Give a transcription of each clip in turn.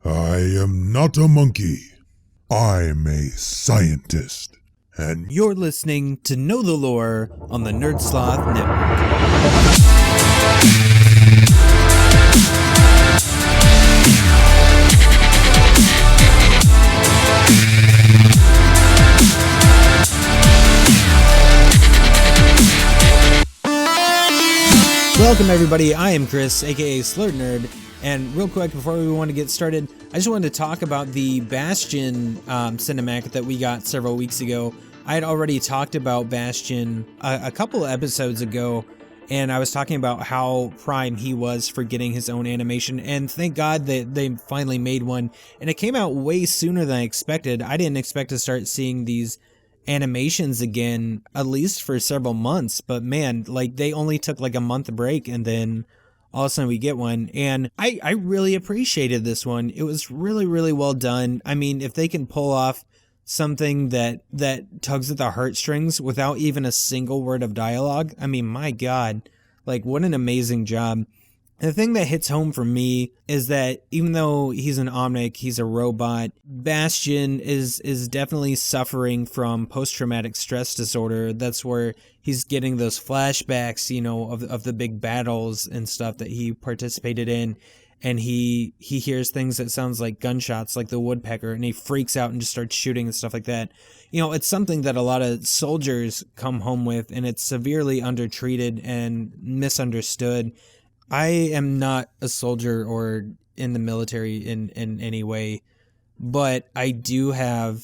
I am not a monkey. I'm a scientist. And you're listening to Know the Lore on the NerdSloth Network. Welcome everybody, I am Chris, aka Slurrednerd, and real quick before we want to get started, I just wanted to talk about the Bastion cinematic that we got several weeks ago. I had already talked about Bastion a couple episodes ago, and I was talking about how prime he was for getting his own animation, and thank God that they finally made one, and it came out way sooner than I expected. I didn't expect to start seeing these animations again, at least for several months, but man, like they only took like a month break, and then all of a sudden we get one, and I really appreciated this one. It was really well done. I mean, if they can pull off something that tugs at the heartstrings without even a single word of dialogue, I mean, my God, like what an amazing job. The thing that hits home for me is that even though he's an Omnic, he's a robot, Bastion is definitely suffering from post-traumatic stress disorder. That's where he's getting those flashbacks, you know, of the big battles and stuff that he participated in. And he hears things that sounds like gunshots, like the woodpecker, and he freaks out and just starts shooting and stuff like that. You know, it's something that a lot of soldiers come home with, and it's severely undertreated and misunderstood. I am not a soldier or in the military in any way, but I do have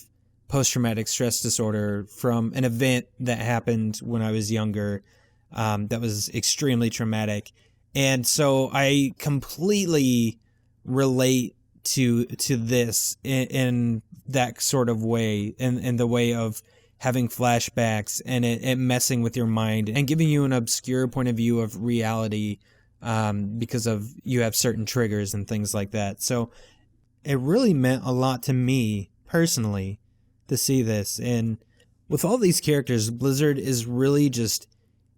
post-traumatic stress disorder from an event that happened when I was younger that was extremely traumatic. And so I completely relate to this in that sort of way, in the way of having flashbacks and it messing with your mind and giving you an obscure point of view of reality. Because of you have certain triggers and things like that. So it really meant a lot to me personally to see this. And with all these characters, Blizzard is really just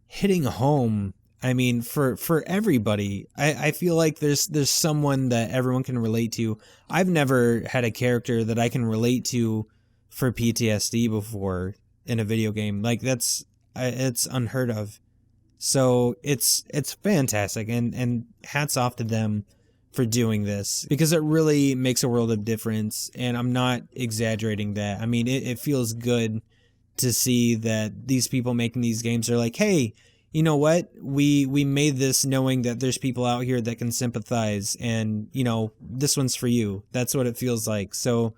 hitting home. I mean, for everybody, I feel like there's someone that everyone can relate to. I've never had a character that I can relate to for PTSD before in a video game. Like it's unheard of. So it's fantastic, and hats off to them for doing this, because it really makes a world of difference, and I'm not exaggerating that. I mean, it feels good to see that these people making these games are like, hey, you know what? We made this knowing that there's people out here that can sympathize, and, you know, this one's for you. That's what it feels like. So,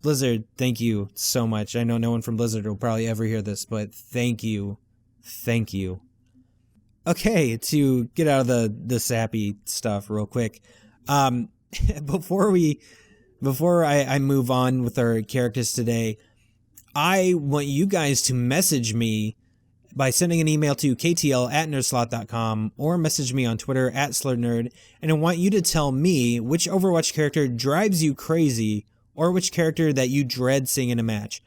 Blizzard, thank you so much. I know no one from Blizzard will probably ever hear this, but thank you. Thank you. Okay, to get out of the sappy stuff real quick, before I move on with our characters today, I want you guys to message me by sending an email to KTL@NerdSloth.com or message me on Twitter @Slurrednerd, and I want you to tell me which Overwatch character drives you crazy or which character that you dread seeing in a match.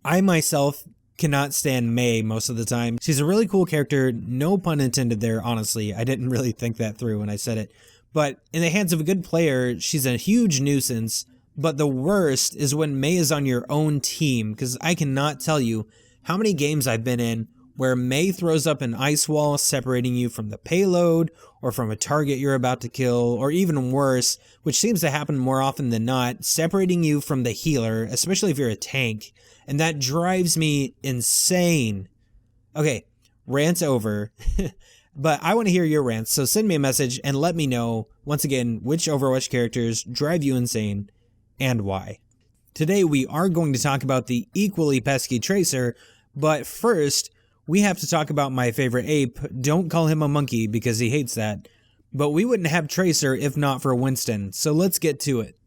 I myself cannot stand Mei most of the time. She's a really cool character, no pun intended there, honestly. I didn't really think that through when I said it. But in the hands of a good player, she's a huge nuisance. But the worst is when Mei is on your own team, because I cannot tell you how many games I've been in where Mei throws up an ice wall separating you from the payload or from a target you're about to kill, or even worse, which seems to happen more often than not, separating you from the healer, especially if you're a tank. And that drives me insane. Okay, rant's over. But I want to hear your rants, so send me a message and let me know, once again, which Overwatch characters drive you insane and why. Today we are going to talk about the equally pesky Tracer, but first, we have to talk about my favorite ape. Don't call him a monkey because he hates that. But we wouldn't have Tracer if not for Winston, so let's get to it.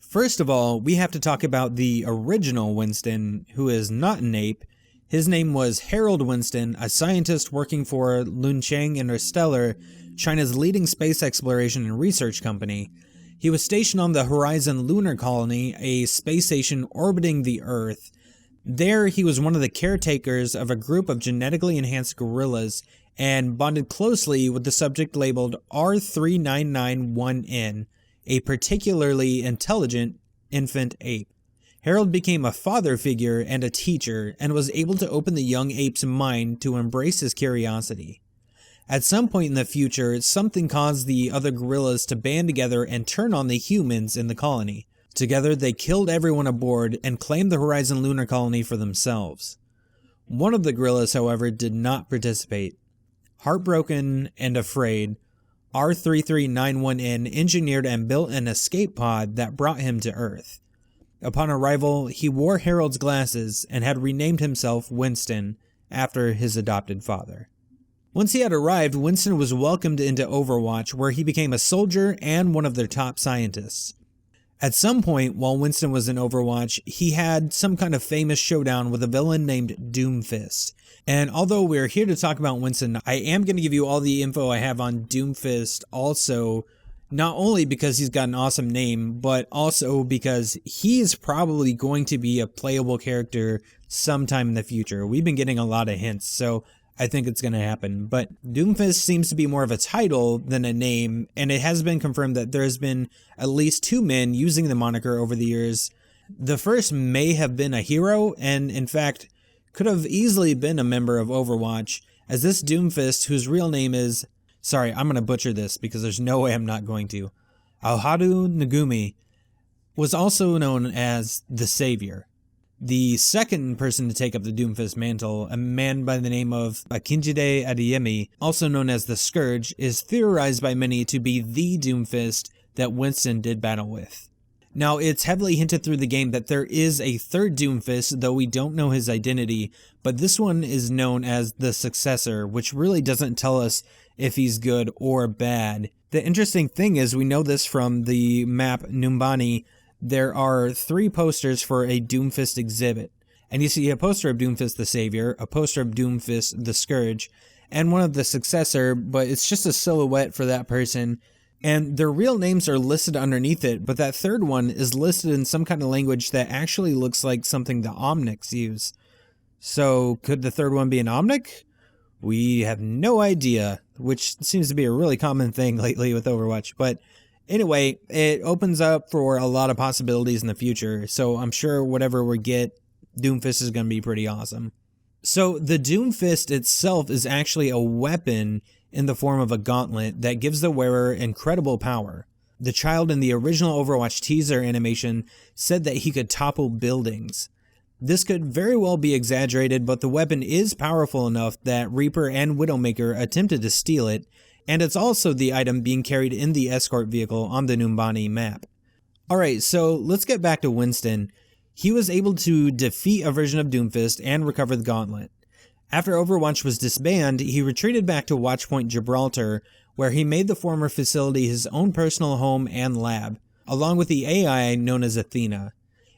First of all, we have to talk about the original Winston, who is not an ape. His name was Harold Winston, a scientist working for Luncheng Interstellar, China's leading space exploration and research company. He was stationed on the Horizon Lunar Colony, a space station orbiting the Earth. There, he was one of the caretakers of a group of genetically enhanced gorillas and bonded closely with the subject labeled R3991N, a particularly intelligent infant ape. Harold became a father figure and a teacher and was able to open the young ape's mind to embrace his curiosity. At some point in the future, something caused the other gorillas to band together and turn on the humans in the colony. Together, they killed everyone aboard and claimed the Horizon Lunar Colony for themselves. One of the gorillas, however, did not participate. Heartbroken and afraid, R3391N engineered and built an escape pod that brought him to Earth. Upon arrival, he wore Harold's glasses and had renamed himself Winston after his adopted father. Once he had arrived, Winston was welcomed into Overwatch, where he became a soldier and one of their top scientists. At some point, while Winston was in Overwatch, he had some kind of famous showdown with a villain named Doomfist. And although we're here to talk about Winston, I am going to give you all the info I have on Doomfist also, not only because he's got an awesome name, but also because he is probably going to be a playable character sometime in the future. We've been getting a lot of hints, so I think it's going to happen. But Doomfist seems to be more of a title than a name, and it has been confirmed that there has been at least 2 men using the moniker over the years. The first may have been a hero, and in fact, could have easily been a member of Overwatch, as this Doomfist, whose real name is, sorry, I'm going to butcher this because there's no way I'm not going to, Alhadu Nagumi, was also known as the Savior. The second person to take up the Doomfist mantle, a man by the name of Akinjide Adeyemi, also known as the Scourge, is theorized by many to be the Doomfist that Winston did battle with. Now, it's heavily hinted through the game that there is a third Doomfist, though we don't know his identity, but this one is known as the Successor, which really doesn't tell us if he's good or bad. The interesting thing is, we know this from the map Numbani. There are 3 posters for a Doomfist exhibit, and you see a poster of Doomfist the Savior, a poster of Doomfist the Scourge, and one of the Successor, but it's just a silhouette for that person, and their real names are listed underneath it, but that third one is listed in some kind of language that actually looks like something the Omnics use. So, could the third one be an Omnic? We have no idea, which seems to be a really common thing lately with Overwatch, but anyway, it opens up for a lot of possibilities in the future, so I'm sure whatever we get, Doomfist is going to be pretty awesome. So the Doomfist itself is actually a weapon in the form of a gauntlet that gives the wearer incredible power. The child in the original Overwatch teaser animation said that he could topple buildings. This could very well be exaggerated, but the weapon is powerful enough that Reaper and Widowmaker attempted to steal it, and it's also the item being carried in the escort vehicle on the Numbani map. Alright, so let's get back to Winston. He was able to defeat a version of Doomfist and recover the gauntlet. After Overwatch was disbanded, he retreated back to Watchpoint Gibraltar, where he made the former facility his own personal home and lab, along with the AI known as Athena.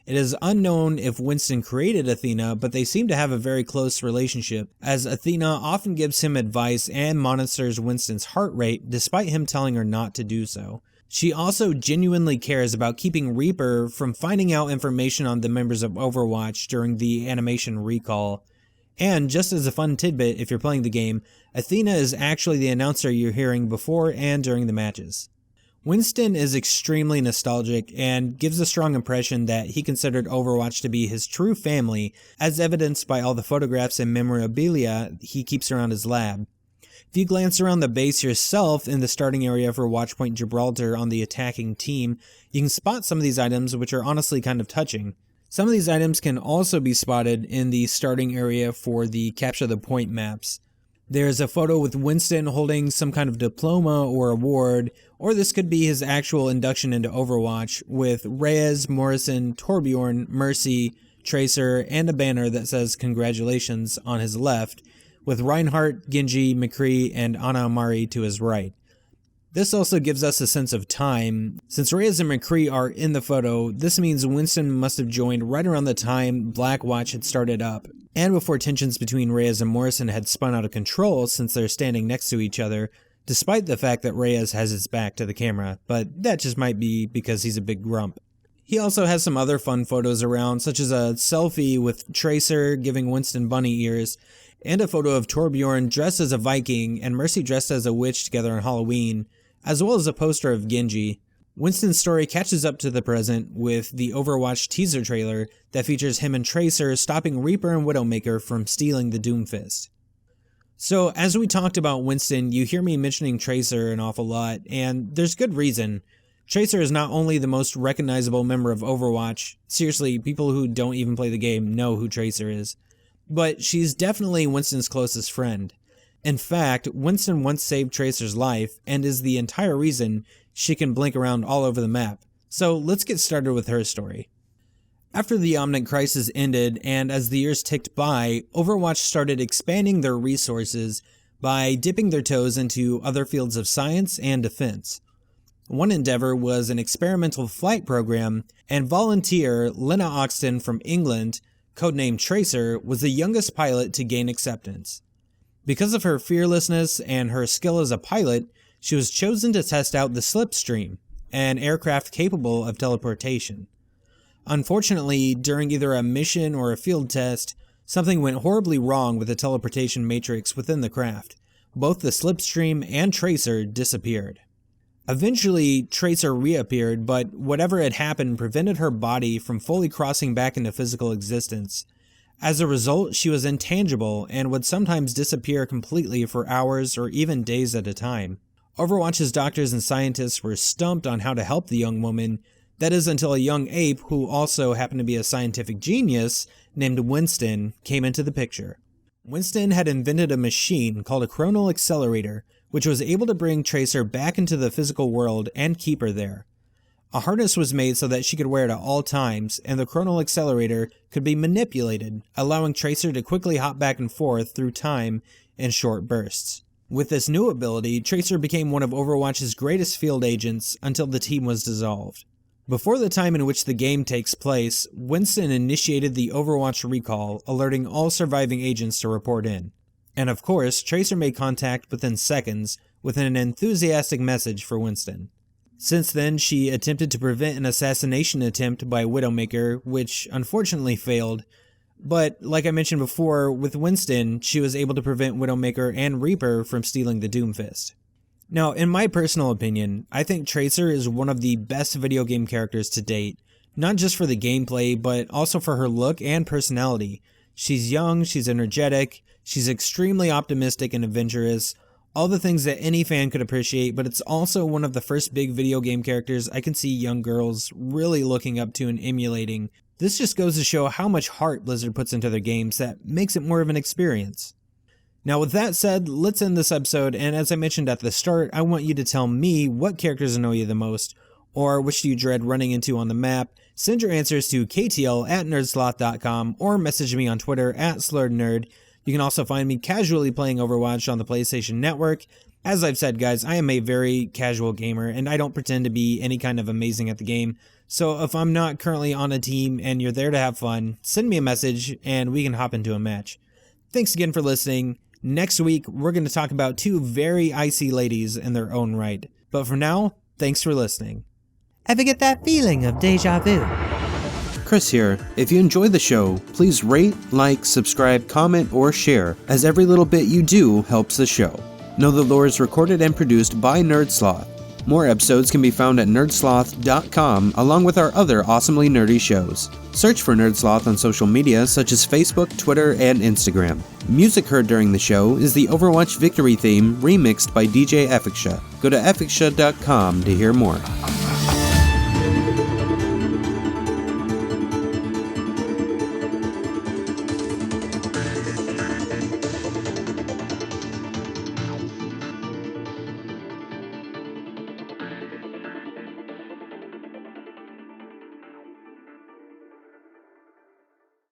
It is unknown if Winston created Athena, but they seem to have a very close relationship, as Athena often gives him advice and monitors Winston's heart rate, despite him telling her not to do so. She also genuinely cares about keeping Reaper from finding out information on the members of Overwatch during the animation recall. And just as a fun tidbit, if you're playing the game, Athena is actually the announcer you're hearing before and during the matches. Winston is extremely nostalgic and gives a strong impression that he considered Overwatch to be his true family, as evidenced by all the photographs and memorabilia he keeps around his lab. If you glance around the base yourself in the starting area for Watchpoint Gibraltar on the attacking team, you can spot some of these items, which are honestly kind of touching. Some of these items can also be spotted in the starting area for the Capture the Point maps. There's a photo with Winston holding some kind of diploma or award, or this could be his actual induction into Overwatch, with Reyes, Morrison, Torbjorn, Mercy, Tracer, and a banner that says congratulations on his left, with Reinhardt, Genji, McCree, and Ana Amari to his right. This also gives us a sense of time. Since Reyes and McCree are in the photo, this means Winston must have joined right around the time Blackwatch had started up, and before tensions between Reyes and Morrison had spun out of control since they're standing next to each other, despite the fact that Reyes has his back to the camera, but that just might be because he's a big grump. He also has some other fun photos around, such as a selfie with Tracer giving Winston bunny ears, and a photo of Torbjorn dressed as a Viking and Mercy dressed as a witch together on Halloween, as well as a poster of Genji. Winston's story catches up to the present with the Overwatch teaser trailer that features him and Tracer stopping Reaper and Widowmaker from stealing the Doomfist. So, as we talked about Winston, you hear me mentioning Tracer an awful lot, and there's good reason. Tracer is not only the most recognizable member of Overwatch, seriously, people who don't even play the game know who Tracer is, but she's definitely Winston's closest friend. In fact, Winston once saved Tracer's life, and is the entire reason she can blink around all over the map. So let's get started with her story. After the Omnic Crisis ended, and as the years ticked by, Overwatch started expanding their resources by dipping their toes into other fields of science and defense. One endeavor was an experimental flight program, and volunteer Lena Oxton from England, codenamed Tracer, was the youngest pilot to gain acceptance. Because of her fearlessness and her skill as a pilot, she was chosen to test out the Slipstream, an aircraft capable of teleportation. Unfortunately, during either a mission or a field test, something went horribly wrong with the teleportation matrix within the craft. Both the Slipstream and Tracer disappeared. Eventually, Tracer reappeared, but whatever had happened prevented her body from fully crossing back into physical existence. As a result, she was intangible and would sometimes disappear completely for hours or even days at a time. Overwatch's doctors and scientists were stumped on how to help the young woman. That is until a young ape, who also happened to be a scientific genius, named Winston, came into the picture. Winston had invented a machine called a chronal accelerator, which was able to bring Tracer back into the physical world and keep her there. A harness was made so that she could wear it at all times, and the chronal accelerator could be manipulated, allowing Tracer to quickly hop back and forth through time in short bursts. With this new ability, Tracer became one of Overwatch's greatest field agents until the team was dissolved. Before the time in which the game takes place, Winston initiated the Overwatch recall, alerting all surviving agents to report in. And of course, Tracer made contact within seconds with an enthusiastic message for Winston. Since then, she attempted to prevent an assassination attempt by Widowmaker, which unfortunately failed. But, like I mentioned before, with Winston, she was able to prevent Widowmaker and Reaper from stealing the Doomfist. Now, in my personal opinion, I think Tracer is one of the best video game characters to date, not just for the gameplay, but also for her look and personality. She's young, she's energetic, she's extremely optimistic and adventurous, all the things that any fan could appreciate, but it's also one of the first big video game characters I can see young girls really looking up to and emulating. This just goes to show how much heart Blizzard puts into their games that makes it more of an experience. Now with that said, let's end this episode, and as I mentioned at the start, I want you to tell me what characters annoy you the most, or which do you dread running into on the map. Send your answers to KTL@NerdSloth.com or message me on Twitter @Slurrednerd. You can also find me casually playing Overwatch on the PlayStation Network. As I've said, guys, I am a very casual gamer, and I don't pretend to be any kind of amazing at the game. So if I'm not currently on a team and you're there to have fun, send me a message and we can hop into a match. Thanks again for listening. Next week, we're going to talk about two very icy ladies in their own right. But for now, thanks for listening. Ever get that feeling of deja vu? Chris here. If you enjoy the show, please rate, like, subscribe, comment, or share, as every little bit you do helps the show. Know the Lore is recorded and produced by NerdSloth. More episodes can be found at NerdSloth.com, along with our other awesomely nerdy shows. Search for NerdSloth on social media such as Facebook, Twitter, and Instagram. Music heard during the show is the Overwatch Victory theme remixed by DJ Effiksha. Go to effiksha.com to hear more.